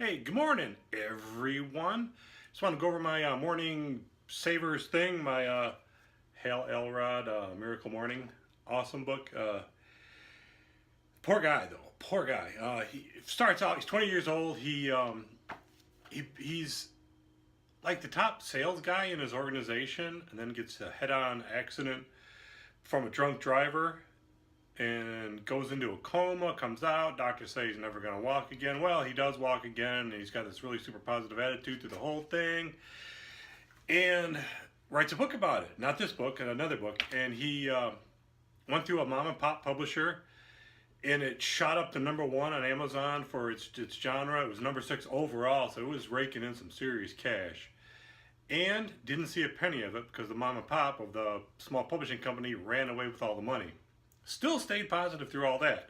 Hey, good morning, everyone. Just want to go over my morning savers thing, my Hal Elrod Miracle Morning. Awesome book. Poor guy, though. Poor guy. He starts out, he's 20 years old. He's like the top sales guy in his organization, and then gets a head on accident from a drunk driver and goes into a coma, comes out. Doctors say he's never going to walk again. Well, he does walk again, and he's got this really super positive attitude through the whole thing, and writes a book about it. Not this book, and another book. And he went through a mom and pop publisher, and it shot up to #1 on Amazon for its genre. It was #6 overall, so it was raking in some serious cash. And didn't see a penny of it because the mom and pop of the small publishing company ran away with all the money. Still stayed positive through all that.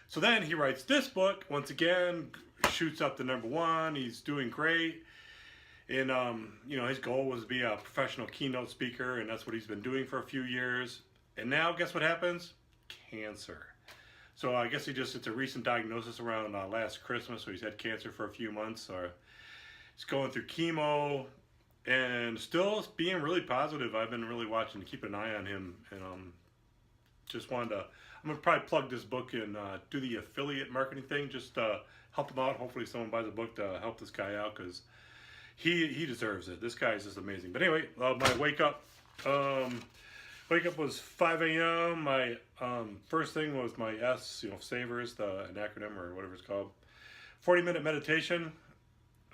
So then he writes this book, once again, shoots up to #1. He's doing great. And, his goal was to be a professional keynote speaker, and that's what he's been doing for a few years. And now, guess what happens? Cancer. So I guess it's a recent diagnosis around last Christmas, so he's had cancer for a few months, or he's going through chemo, and still being really positive. I've been really watching to keep an eye on him, and just wanted to, I'm going to probably plug this book and do the affiliate marketing thing, just help him out. Hopefully someone buys a book to help this guy out, because he deserves it. This guy is just amazing. But anyway, my wake up was 5 a.m. My first thing was my savers, an acronym or whatever it's called. 40-minute meditation.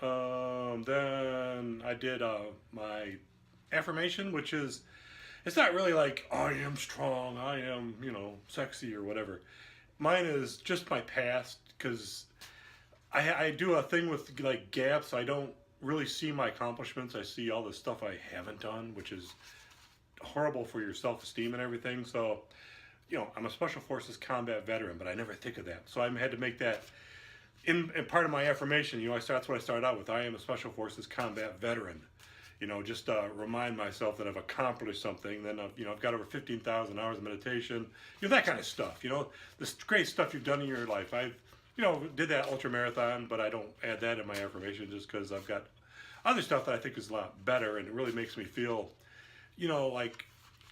Then I did my affirmation, which is, it's not really like, I am strong, I am, sexy or whatever. Mine is just my past, because I do a thing with like gaps. I don't really see my accomplishments. I see all the stuff I haven't done, which is horrible for your self-esteem and everything. So, I'm a Special Forces combat veteran, but I never think of that. So I had to make that in part of my affirmation. That's what I started out with. I am a Special Forces combat veteran. Just remind myself that I've accomplished something. Then I've got over 15,000 hours of meditation. That kind of stuff. This great stuff you've done in your life. I've did that ultra marathon, but I don't add that in my affirmation just because I've got other stuff that I think is a lot better, and it really makes me feel, like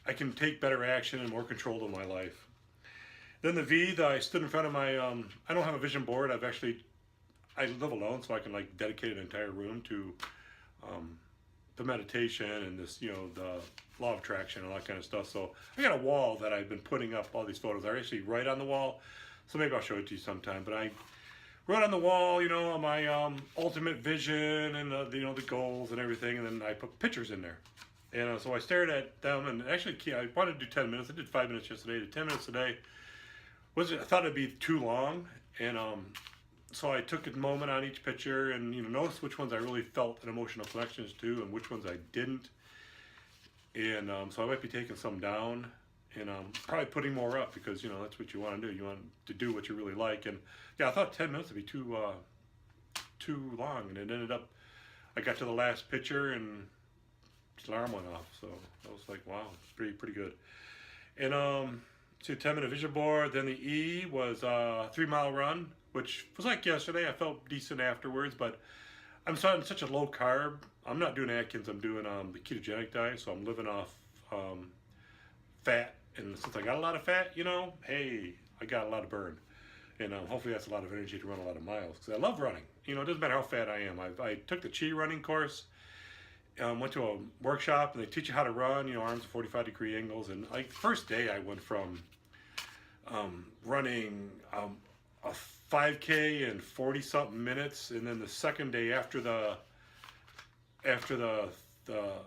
I can take better action and more control of my life. Then the V, I stood in front of my, I don't have a vision board. I live alone, so I can like dedicate an entire room to the meditation and this, the law of attraction and all that kind of stuff. So I got a wall that I've been putting up all these photos. I actually write on the wall, so maybe I'll show it to you sometime. But I wrote on the wall, my ultimate vision and the goals and everything, and then I put pictures in there. And so I stared at them, and actually I wanted to do 10 minutes. I did 5 minutes yesterday. I did 10 minutes today. I thought it'd be too long, and so I took a moment on each picture and noticed which ones I really felt an emotional connections to and which ones I didn't. And so I might be taking some down and probably putting more up, because that's what you want to do. You want to do what you really like. And yeah, I thought 10 minutes would be too long, and it ended up, I got to the last picture and the alarm went off. So I was like, wow, pretty good. And so 10-minute vision board. Then the E was a 3-mile run, which was like yesterday. I felt decent afterwards, but I'm starting such a low carb. I'm not doing Atkins. I'm doing the ketogenic diet, so I'm living off fat. And since I got a lot of fat, hey, I got a lot of burn. And hopefully that's a lot of energy to run a lot of miles, because I love running. It doesn't matter how fat I am. I took the Chi running course. Went to a workshop, and they teach you how to run, arms at 45-degree angles. And like first day I went from running a 5K in 40-something minutes, and then the second day after the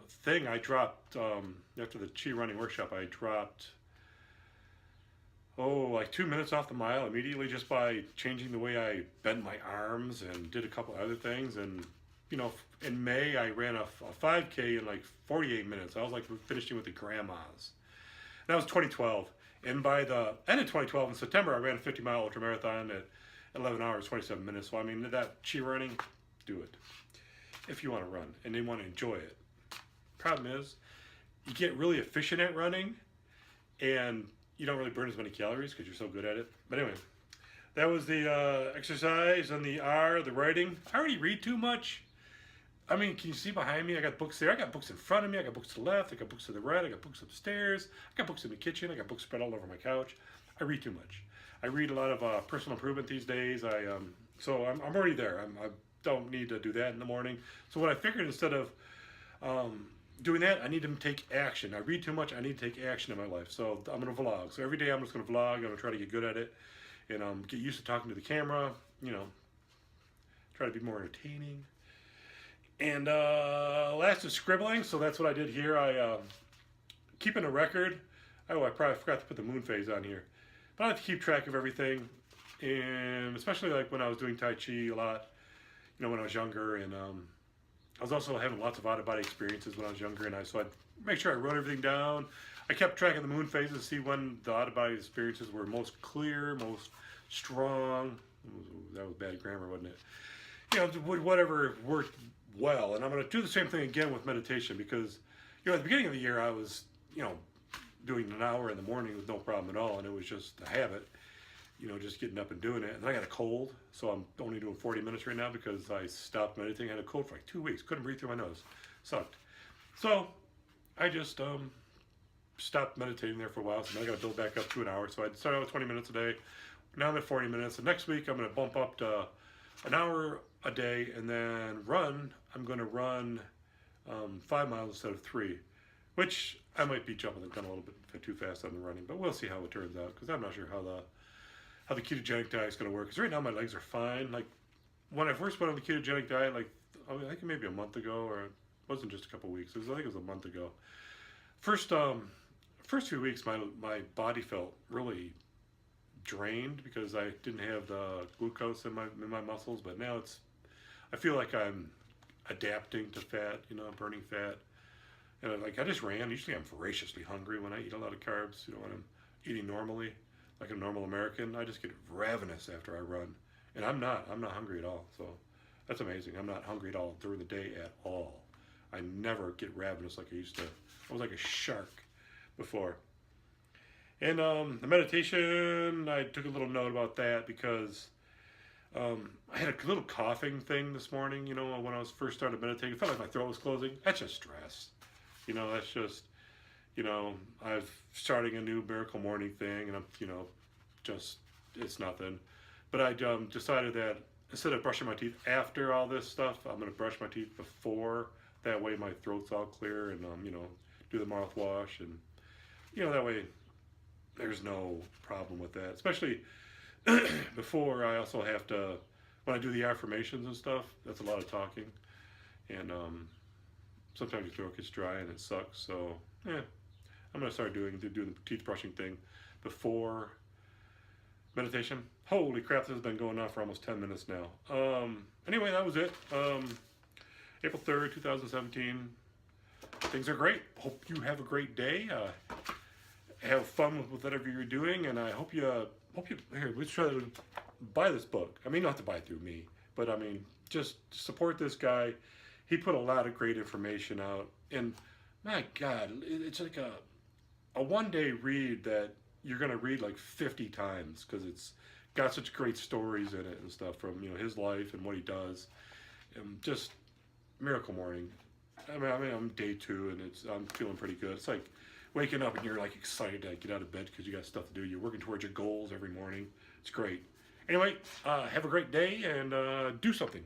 thing, I dropped after the Chi running workshop, I dropped like 2 minutes off the mile immediately, just by changing the way I bent my arms and did a couple other things. And in May I ran a 5K in like 48 minutes. I was like finishing with the grandmas. That was 2012. And by the end of 2012, in September, I ran a 50-mile ultramarathon at 11 hours, 27 minutes. So, that Chi running, do it. If you want to run and you want to enjoy it. Problem is, you get really efficient at running, and you don't really burn as many calories because you're so good at it. But anyway, That was the exercise and the R, the writing. I already read too much. I mean, can you see behind me? I got books there. I got books in front of me. I got books to the left. I got books to the right. I got books upstairs. I got books in the kitchen. I got books spread all over my couch. I read too much. I read a lot of personal improvement these days. So I'm already there. I don't need to do that in the morning. So what I figured, instead of doing that, I need to take action. I read too much. I need to take action in my life. So I'm going to vlog. So every day I'm just going to vlog. I'm going to try to get good at it and get used to talking to the camera. You know, try to be more entertaining. And last is scribbling, so that's what I did here. I keeping a record. Oh, I probably forgot to put the moon phase on here, but I have to keep track of everything, and especially like when I was doing Tai Chi a lot, you know, when I was younger, and I was also having lots of out-of-body experiences when I was younger, and so I'd make sure I wrote everything down. I kept track of the moon phases to see when the out-of-body experiences were most clear, most strong. Ooh, that was bad grammar, wasn't it? You know, whatever worked well. And I'm going to do the same thing again with meditation, because, you know, at the beginning of the year I was, you know, doing an hour in the morning with no problem at all, and it was just a habit, you know, just getting up and doing it. And then I got a cold, so I'm only doing 40 minutes right now because I stopped meditating. I had a cold for like 2 weeks, couldn't breathe through my nose, sucked. So I just stopped meditating there for a while, so now I got to build back up to an hour. So I started out with 20 minutes a day. Now I'm at 40 minutes, and next week I'm going to bump up to an hour a day, and then I'm going to run 5 miles instead of 3, which I might be jumping the gun a little bit too fast on the running, but we'll see how it turns out, because I'm not sure how the ketogenic diet is going to work. Because right now my legs are fine. Like when I first went on the ketogenic diet, like I think maybe a month ago, or it wasn't just a couple weeks. I think it was a month ago. First few weeks, my body felt really drained because I didn't have the glucose in my muscles, but now I feel like I'm adapting to fat, you know, burning fat. And I just ran. Usually I'm voraciously hungry when I eat a lot of carbs, you know, when I'm eating normally, like a normal American. I just get ravenous after I run. And I'm not hungry at all. So that's amazing. I'm not hungry at all during the day at all. I never get ravenous like I used to. I was like a shark before. And the meditation, I took a little note about that because I had a little coughing thing this morning, you know, when I was first started meditating. It felt like my throat was closing. That's just stress. You know, that's just, you know, I'm starting a new Miracle Morning thing, and I'm, you know, just, it's nothing. But I decided that instead of brushing my teeth after all this stuff, I'm going to brush my teeth before. That way my throat's all clear, and, you know, do the mouthwash, and, you know, that way there's no problem with that. Especially before, I also have to, when I do the affirmations and stuff, that's a lot of talking. And sometimes your throat gets dry and it sucks. So, yeah, I'm going to start doing the teeth brushing thing before meditation. Holy crap, this has been going on for almost 10 minutes now. Anyway, that was it. April 3rd, 2017. Things are great. Hope you have a great day. Have fun with whatever you're doing, and I hope you here, let's try to buy this book. I mean, you don't have to buy it through me, but I mean, just support this guy. He put a lot of great information out, and my God, it's like a one-day read that you're gonna read like 50 times, because it's got such great stories in it and stuff from, you know, his life and what he does, and just Miracle Morning. I mean, I'm day 2, and I'm feeling pretty good. It's like waking up and you're like excited to get out of bed because you got stuff to do. You're working towards your goals every morning. It's great. Anyway, have a great day, and do something.